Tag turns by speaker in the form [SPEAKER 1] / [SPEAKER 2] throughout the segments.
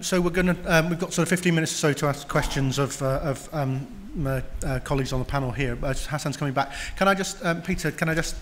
[SPEAKER 1] So we're going to, we've got sort of 15 minutes or so to ask questions of my colleagues on the panel here. Hasan's coming back. Can I just, Peter, can I just,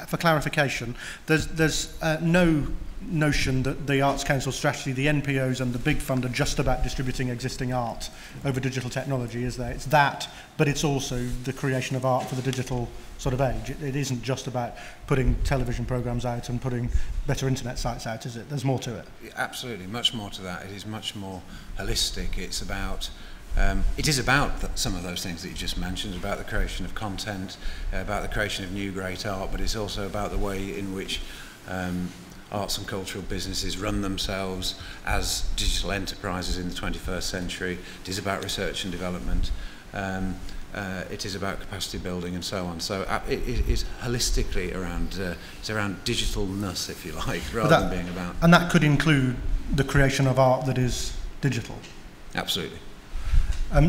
[SPEAKER 1] for clarification, there's no notion that the Arts Council strategy, the NPOs and the big fund are just about distributing existing art over digital technology, is there? It's that, but it's also the creation of art for the digital sort of age. It isn't just about putting television programs out and putting better internet sites out, is it? There's more to it.
[SPEAKER 2] Absolutely, much more to that. It is much more holistic. It's about it is about some of those things that you just mentioned, about the creation of content, about the creation of new great art, but it's also about the way in which arts and cultural businesses run themselves as digital enterprises in the 21st century. It is about research and development. It is about capacity building and so on. So it is holistically around, it's around digitalness, if you like, rather than being about...
[SPEAKER 1] And that could include the creation of art that is digital?
[SPEAKER 2] Absolutely.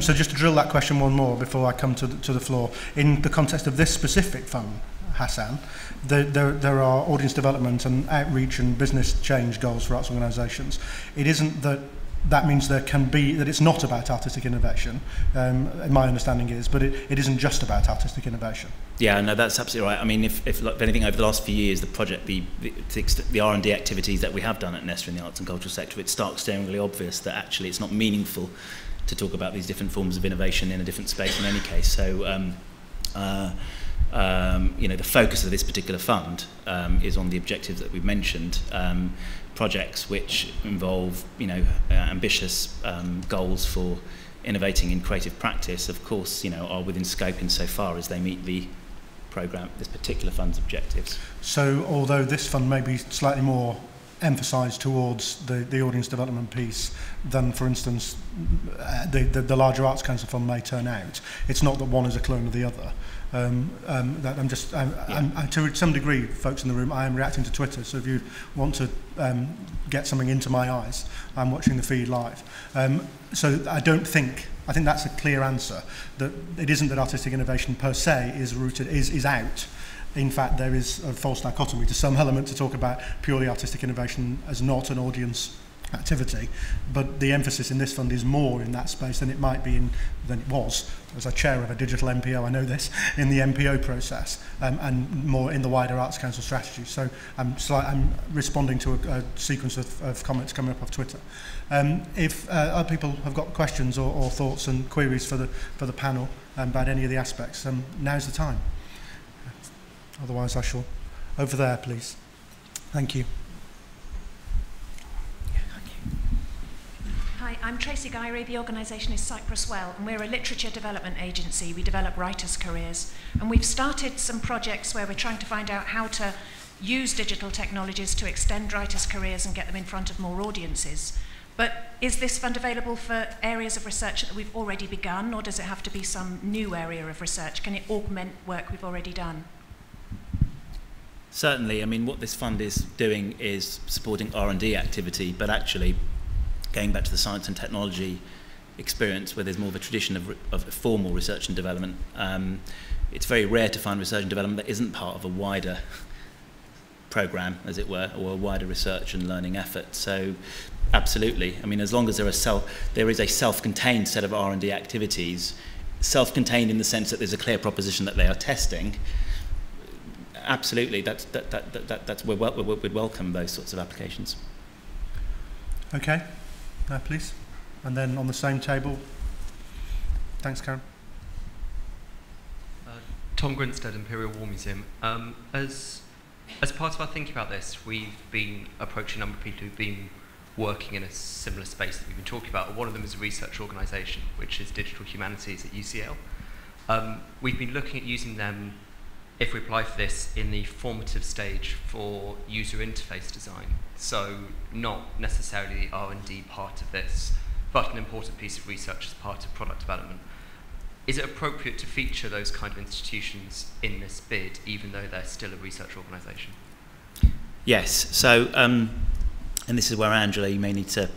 [SPEAKER 1] So just to drill that question one more before I come to the floor, in the context of this specific fund, Hasan, there are audience development and outreach and business change goals for arts organisations. It isn't that means there can be, that it's not about artistic innovation, my understanding is, but it isn't just about artistic innovation.
[SPEAKER 3] Yeah, no, that's absolutely right. I mean, if anything, over the last few years, the project, the R&D activities that we have done at NESTA in the arts and cultural sector, it starts staringly obvious that actually it's not meaningful to talk about these different forms of innovation in a different space in any case. So, you know, the focus of this particular fund is on the objectives that we've mentioned, projects which involve, you know, ambitious goals for innovating in creative practice, of course, you know, are within scope insofar as they meet the programme, this particular fund's objectives.
[SPEAKER 1] So, although this fund may be slightly more emphasised towards the audience development piece than, for instance, the larger Arts Council fund may turn out, it's not that one is a clone of the other. That to some degree, folks in the room, I am reacting to Twitter, so if you want to get something into my eyes, I'm watching the feed live. So I think that's a clear answer, that it isn't that artistic innovation per se is out. In fact, there is a false dichotomy to some element to talk about purely artistic innovation as not an audience activity, but the emphasis in this fund is more in that space than it might be than it was. As a chair of a digital MPO, I know this, in the MPO process, and more in the wider Arts Council strategy. So I'm responding to a sequence of comments coming up off Twitter. If other people have got questions or thoughts and queries for the panel about any of the aspects, now's the time. Otherwise, I shall. Over there, please. Thank you.
[SPEAKER 4] Hi, I'm Tracy Guyry. The organisation is Cyprus Well, and we're a literature development agency. We develop writers' careers. And we've started some projects where we're trying to find out how to use digital technologies to extend writers' careers and get them in front of more audiences. But is this fund available for areas of research that we've already begun, or does it have to be some new area of research? Can it augment work we've already done?
[SPEAKER 3] Certainly, I mean, what this fund is doing is supporting R&D activity, but actually going back to the science and technology experience where there's more of a tradition of formal research and development. It's very rare to find research and development that isn't part of a wider programme, as it were, or a wider research and learning effort. So absolutely, I mean, as long as there is a self-contained set of R&D activities, self-contained in the sense that there's a clear proposition that they are testing, absolutely, we'd welcome those sorts of applications.
[SPEAKER 1] Okay, please. And then on the same table. Thanks, Karen.
[SPEAKER 5] Tom Grinstead, Imperial War Museum. As part of our thinking about this, we've been approaching a number of people who've been working in a similar space that we've been talking about. One of them is a research organisation, which is Digital Humanities at UCL. We've been looking at using them, if we apply for this, in the formative stage for user interface design. So not necessarily the R&D part of this, but an important piece of research as part of product development. Is it appropriate to feature those kind of institutions in this bid, even though they're still a research organisation?
[SPEAKER 3] Yes, so, and this is where Angela, you may need to,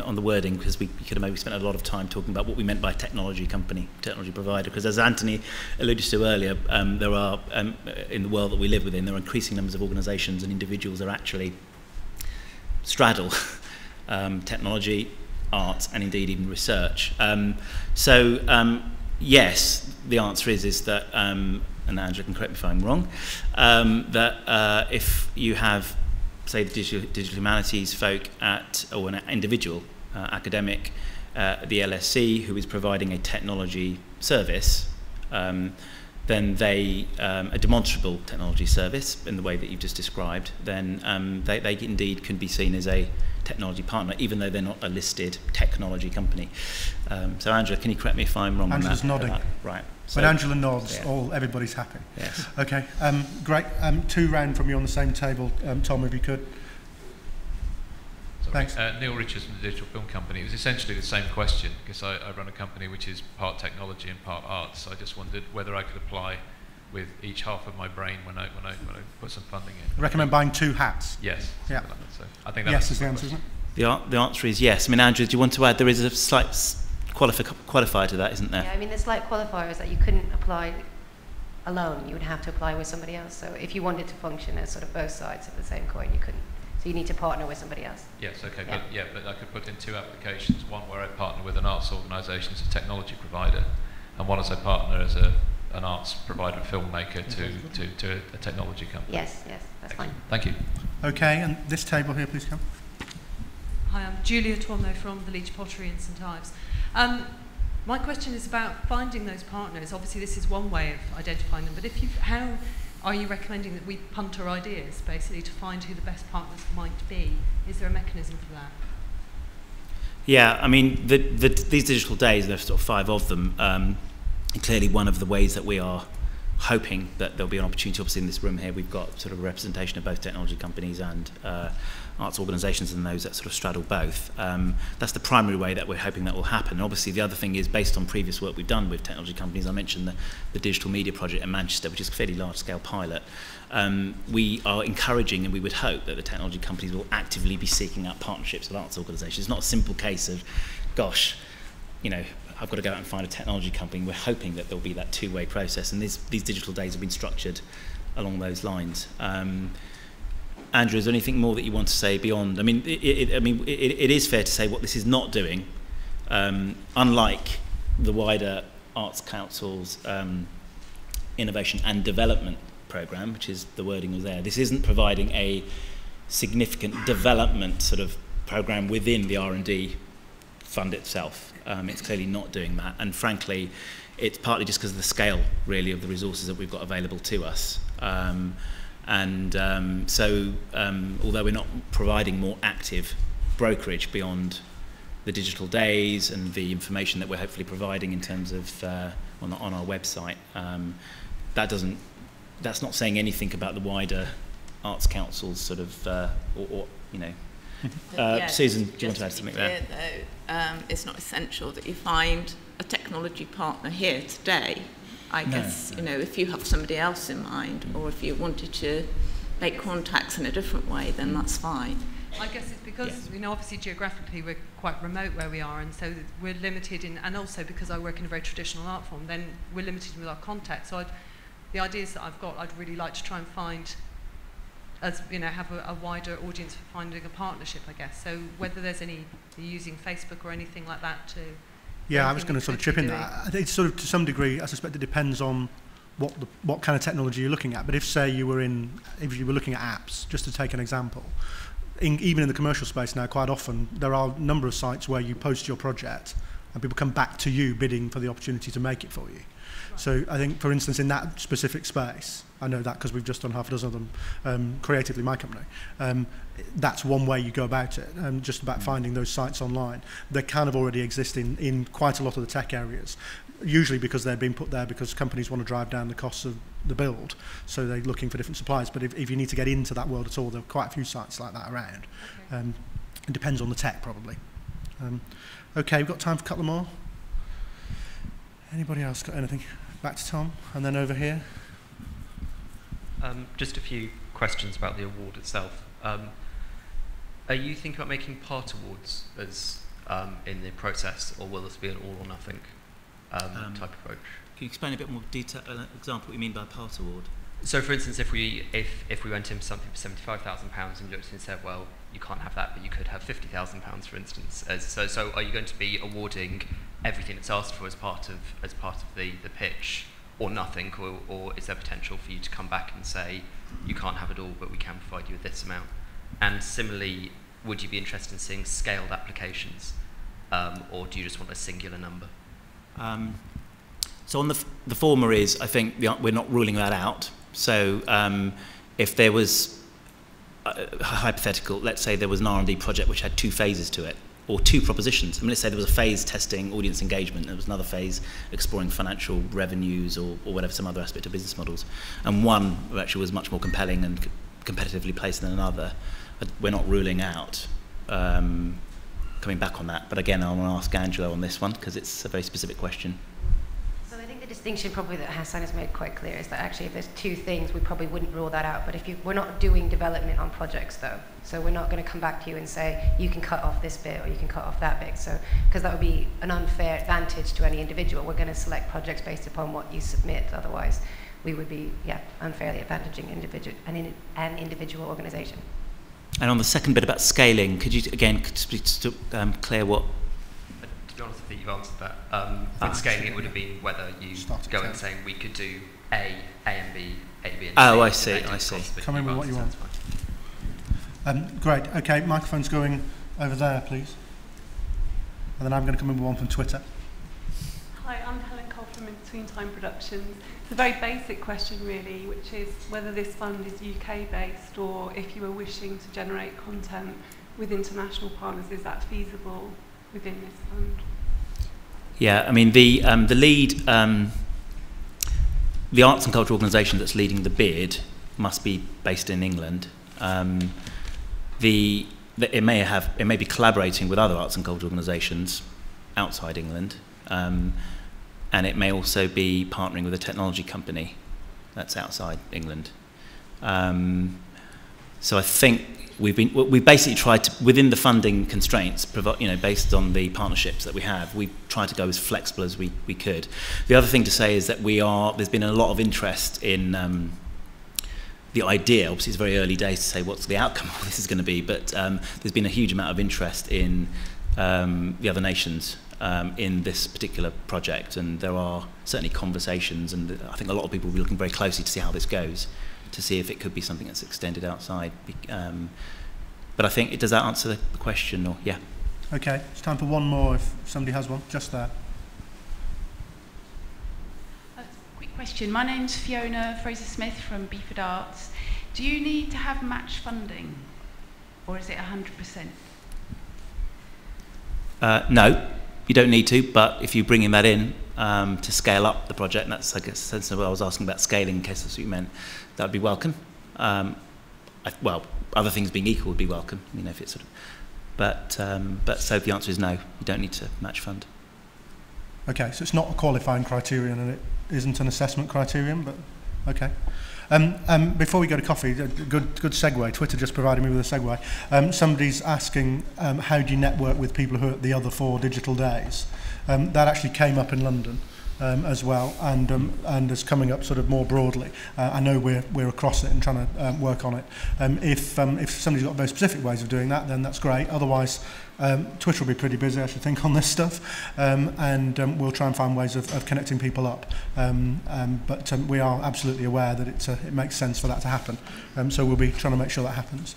[SPEAKER 3] on the wording, because we could have maybe spent a lot of time talking about what we meant by technology company, technology provider, because as Anthony alluded to earlier, there are, in the world that we live within, there are increasing numbers of organisations and individuals that actually straddle technology, arts and indeed even research. Yes, the answer is that, and Angela can correct me if I'm wrong, that if you have, say, the digital humanities folk or an individual academic at the LSE who is providing a technology service, then they, a demonstrable technology service in the way that you've just described, then they indeed can be seen as a technology partner, even though they're not a listed technology company. So Angela, can you correct me if I'm wrong?
[SPEAKER 1] Angela's nodding.
[SPEAKER 3] Right.
[SPEAKER 1] So, when Angela nods, everybody's happy.
[SPEAKER 3] Yes.
[SPEAKER 1] Okay, great. 2 round from you on the same table. Tom, if you could.
[SPEAKER 6] Sorry.
[SPEAKER 1] Thanks.
[SPEAKER 6] Neil Richards from the Digital Film Company. It was essentially the same question, because I run a company which is part technology and part arts. So I just wondered whether I could apply with each half of my brain when I put some funding in.
[SPEAKER 1] I recommend buying 2 hats.
[SPEAKER 6] Yes.
[SPEAKER 1] Yeah.
[SPEAKER 6] Like that. So I think that
[SPEAKER 1] Yes is the answer, isn't it?
[SPEAKER 3] The answer is yes. I mean, Andrew, do you want to add, there is a slight qualifier to that, isn't there?
[SPEAKER 7] Yeah, I mean, the slight qualifier is that you couldn't apply alone. You would have to apply with somebody else. So if you wanted to function as sort of both sides of the same coin, you couldn't. So you need to partner with somebody else.
[SPEAKER 6] Yes, okay,
[SPEAKER 7] Yeah.
[SPEAKER 6] but I could put in 2 applications, one where I partner with an arts organisation as a technology provider, and one as I partner as an arts provider, filmmaker to a technology company.
[SPEAKER 7] Yes, that's fine.
[SPEAKER 6] Thank you.
[SPEAKER 1] Okay, and this table here, please come.
[SPEAKER 8] Hi, I'm Julia Torno from the Leach Pottery in St Ives. My question is about finding those partners. Obviously, this is one way of identifying them, but how are you recommending that we punter ideas, basically, to find who the best partners might be? Is there a mechanism for that?
[SPEAKER 3] Yeah, I mean, these digital days, there's sort of 5 of them, and clearly one of the ways that we are hoping that there'll be an opportunity, obviously in this room here, we've got sort of a representation of both technology companies and arts organisations and those that sort of straddle both. That's the primary way that we're hoping that will happen. And obviously the other thing is, based on previous work we've done with technology companies, I mentioned the digital media project in Manchester, which is a fairly large-scale pilot. We are encouraging, and we would hope that the technology companies will actively be seeking out partnerships with arts organisations. It's not a simple case of, gosh, you know, I've got to go out and find a technology company. We're hoping that there'll be that 2-way process, and these digital days have been structured along those lines. Andrew, is there anything more that you want to say beyond? I mean, it is fair to say what this is not doing, unlike the wider Arts Council's Innovation and Development Programme, which is the wording was there. This isn't providing a significant development sort of programme within the R&D fund itself. It's clearly not doing that, and frankly, it's partly just because of the scale, really, of the resources that we've got available to us. So although we're not providing more active brokerage beyond the digital days and the information that we're hopefully providing in terms of on our website, that's not saying anything about the wider Arts Council's sort of, you know. Susan, do you want to add something there?
[SPEAKER 9] Though, it's not essential that you find a technology partner here today. I guess, you know, if you have somebody else in mind, or if you wanted to make contacts in a different way, then that's fine.
[SPEAKER 8] I guess it's because, you know, obviously geographically we're quite remote where we are, and so we're limited in, and also because I work in a very traditional art form, then we're limited with our contacts. So the ideas that I've got, I'd really like to try and find, as you know, have a wider audience for finding a partnership, I guess. So whether there's any, using Facebook or anything like that to...
[SPEAKER 1] Yeah, I was going to sort of chip in that. It's sort of, to some degree, I suspect it depends on what kind of technology you're looking at. But if, say, if you were looking at apps, just to take an example, even in the commercial space now, quite often there are a number of sites where you post your project and people come back to you bidding for the opportunity to make it for you. Right. So I think, for instance, in that specific space, I know that because we've just done half a dozen of them creatively, my company. That's one way you go about it, just about finding those sites online. They kind of already exist in quite a lot of the tech areas, usually because they're being put there because companies want to drive down the costs of the build, so they're looking for different suppliers. But if you need to get into that world at all, there are quite a few sites like that around. Okay. It depends on the tech, probably. Okay, we've got time for a couple more. Anybody else got anything? Back to Tom, and then over here.
[SPEAKER 5] Just a few questions about the award itself. Are you thinking about making part awards as in the process, or will this be an all or nothing type approach?
[SPEAKER 3] Can you explain a bit more detail, example what you mean by part award?
[SPEAKER 5] So, for instance, if we went in for something for £75,000 and looked and said, well, you can't have that, but you could have £50,000, for instance. So are you going to be awarding everything that's asked for as part of the pitch, or nothing, or is there potential for you to come back and say you can't have it all, but we can provide you with this amount? And similarly, would you be interested in seeing scaled applications, or do you just want a singular number?
[SPEAKER 3] So on the former is, I think we're not ruling that out. So if there was a hypothetical, let's say there was an R&D project which had 2 phases to it, or 2 propositions. I mean, let's say there was a phase testing audience engagement, there was another phase exploring financial revenues or whatever, some other aspect of business models, and one actually was much more compelling and competitively placed than another. But we're not ruling out coming back on that. But again, I want to ask Angelo on this one because it's a very specific question.
[SPEAKER 7] So I think the distinction probably that Hasan has made quite clear is that actually if there's 2 things, we probably wouldn't rule that out. But we're not doing development on projects though. So we're not going to come back to you and say, you can cut off this bit or you can cut off that bit. So, because that would be an unfair advantage to any individual. We're going to select projects based upon what you submit. Otherwise, we would be, unfairly advantaging an individual organisation.
[SPEAKER 3] And on the second bit about scaling, could you again clear what?
[SPEAKER 5] To be honest, I think you've answered that. With scaling, it would have been whether you go and saying we could do A and B, A, B, and C.
[SPEAKER 3] Oh, I see.
[SPEAKER 1] Come in with what you want. Great. Okay, microphone's going over there, please. And then I'm going to come in with one from Twitter.
[SPEAKER 10] Hi, I'm Helen Cole from In Between Time Productions. It's a very basic question, really, which is whether this fund is UK-based or if you were wishing to generate content with international partners, is that feasible within this fund?
[SPEAKER 3] Yeah, I mean, the lead, the arts and culture organisation that's leading the bid must be based in England. It may be collaborating with other arts and culture organisations outside England, and it may also be partnering with a technology company that's outside England. So I think we've basically tried to, within the funding constraints, based on the partnerships that we have, we tried to go as flexible as we could. The other thing to say is that there's been a lot of interest in the idea. Obviously it's very early days to say what's the outcome of this is going to be, but there's been a huge amount of interest in the other nations in this particular project, and there are certainly conversations, and I think a lot of people will be looking very closely to see how this goes, to see if it could be something that's extended outside. But I think, does that answer the question? Or yeah.
[SPEAKER 1] Okay, it's time for one more if somebody has one, just there.
[SPEAKER 11] Quick question. My name's Fiona Fraser-Smith from Beeford Arts. Do you need to have match funding, or is it 100%?
[SPEAKER 3] No, you don't need to, but if you're bringing that in to scale up the project, and that's, I guess, that's what I was asking about scaling, in case that's what you meant, that would be welcome. Well, other things being equal would be welcome, if it's sort of, but so the answer is no, you don't need to match fund.
[SPEAKER 1] Okay, so it's not a qualifying criterion and it isn't an assessment criterion, but okay. Before we go to coffee, good segue. Twitter just provided me with a segue. Somebody's asking, how do you network with people who are at the other 4 digital days? That actually came up in London as well, and is coming up sort of more broadly. I know we're across it and trying to work on it. If somebody's got very specific ways of doing that, then that's great. Otherwise, Twitter will be pretty busy, I should think, on this stuff, and we'll try and find ways of connecting people up. But we are absolutely aware that it makes sense for that to happen. So we'll be trying to make sure that happens.